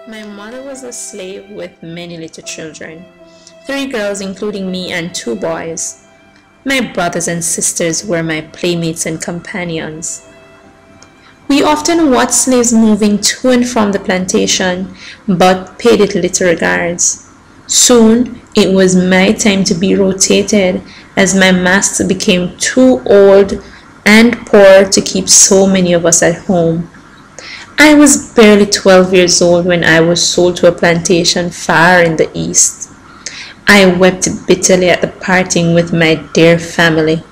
My mother was a slave with many little children, 3 girls including me and 2 boys. My brothers and sisters were my playmates and companions. We often watched slaves moving to and from the plantation, but paid it little regards. Soon it was my time to be rotated, as my master became too old and poor to keep so many of us at home. I was barely 12 years old when I was sold to a plantation far in the east. I wept bitterly at the parting with my dear family.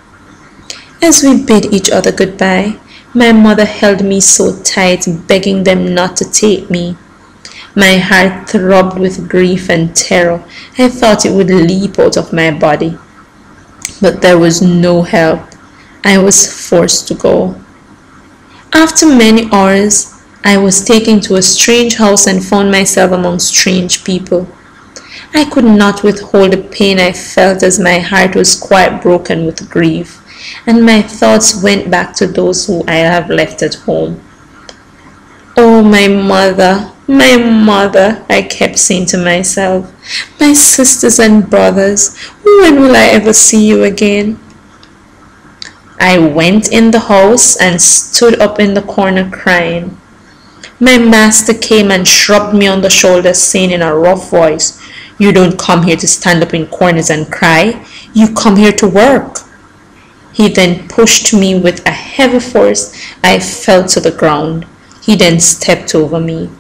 As we bid each other goodbye, my mother held me so tight, begging them not to take me. My heart throbbed with grief and terror. I thought it would leap out of my body. But there was no help. I was forced to go. After many hours, I was taken to a strange house and found myself among strange people. I could not withhold the pain I felt, as my heart was quite broken with grief, and my thoughts went back to those who I have left at home. Oh, my mother, I kept saying to myself, my sisters and brothers, when will I ever see you again? I went in the house and stood up in the corner crying. My master came and shrugged me on the shoulder, saying in a rough voice, "You don't come here to stand up in corners and cry. You come here to work." He then pushed me with a heavy force. I fell to the ground. He then stepped over me.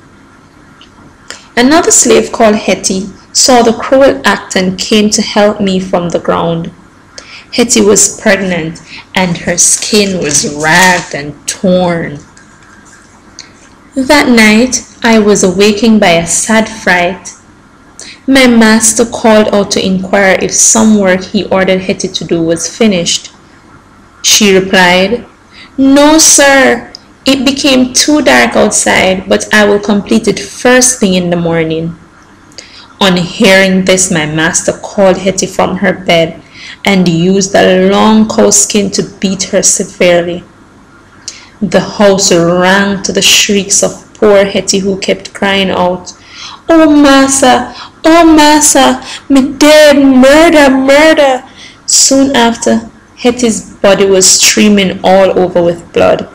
Another slave called Hetty saw the cruel act and came to help me from the ground. Hetty was pregnant and her skin was ragged and torn. That night, I was awakened by a sad fright. My master called out to inquire if some work he ordered Hetty to do was finished. She replied, "No, sir. It became too dark outside, but I will complete it first thing in the morning." On hearing this, my master called Hetty from her bed and used a long cow skin to beat her severely. The house rang to the shrieks of poor Hetty, who kept crying out, oh massa, me dead, murder, murder." Soon after, Hetty's body was streaming all over with blood.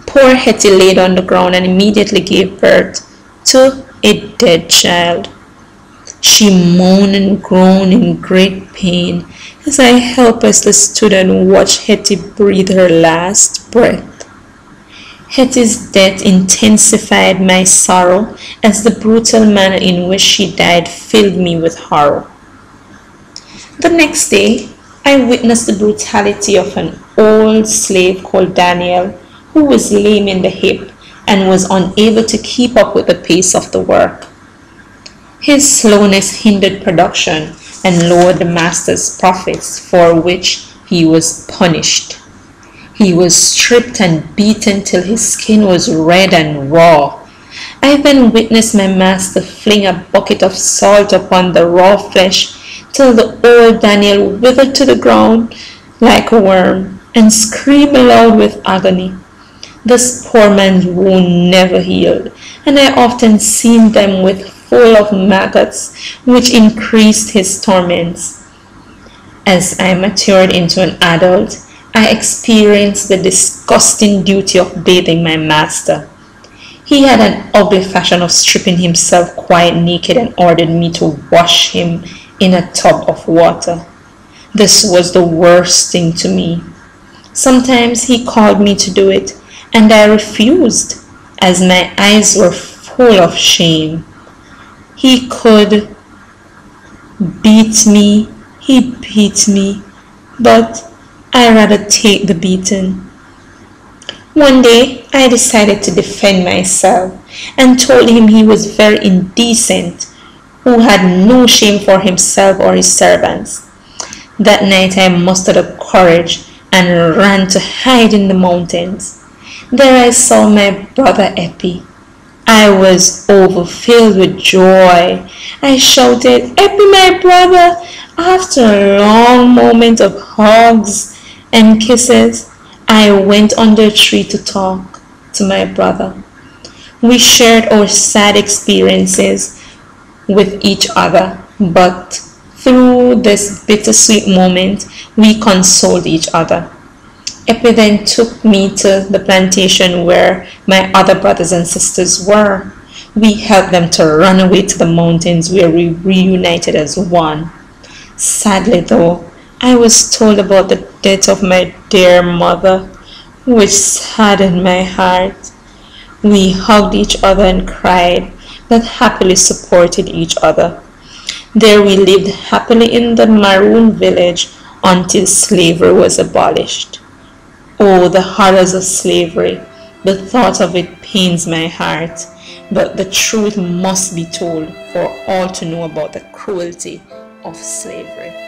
Poor Hetty laid on the ground and immediately gave birth to a dead child. She moaned and groaned in great pain as I helplessly stood and watched Hetty breathe her last breath. Hetty's death intensified my sorrow, as the brutal manner in which she died filled me with horror. The next day, I witnessed the brutality of an old slave called Daniel, who was lame in the hip and was unable to keep up with the pace of the work. His slowness hindered production and lowered the master's profits, for which he was punished. He was stripped and beaten till his skin was red and raw. I then witnessed my master fling a bucket of salt upon the raw flesh till the old Daniel withered to the ground like a worm and screamed aloud with agony. This poor man's wound never healed, and I often seen them with full of maggots, which increased his torments. As I matured into an adult, I experienced the disgusting duty of bathing my master. He had an ugly fashion of stripping himself quite naked and ordered me to wash him in a tub of water. This was the worst thing to me. Sometimes he called me to do it, and I refused, as my eyes were full of shame. He beat me, but I rather take the beating. One day, I decided to defend myself and told him he was very indecent, who had no shame for himself or his servants. That night, I mustered up courage and ran to hide in the mountains. There I saw my brother Epi. I was overfilled with joy. I shouted, "Epi, my brother!" After a long moment of hugs and kisses, I went under a tree to talk to my brother. We shared our sad experiences with each other, but through this bittersweet moment, we consoled each other. Epi then took me to the plantation where my other brothers and sisters were. We helped them to run away to the mountains where we reunited as one. Sadly, though, I was told about the death of my dear mother, which saddened my heart. We hugged each other and cried, but happily supported each other. There we lived happily in the Maroon village until slavery was abolished. Oh, the horrors of slavery! The thought of it pains my heart, but the truth must be told for all to know about the cruelty of slavery.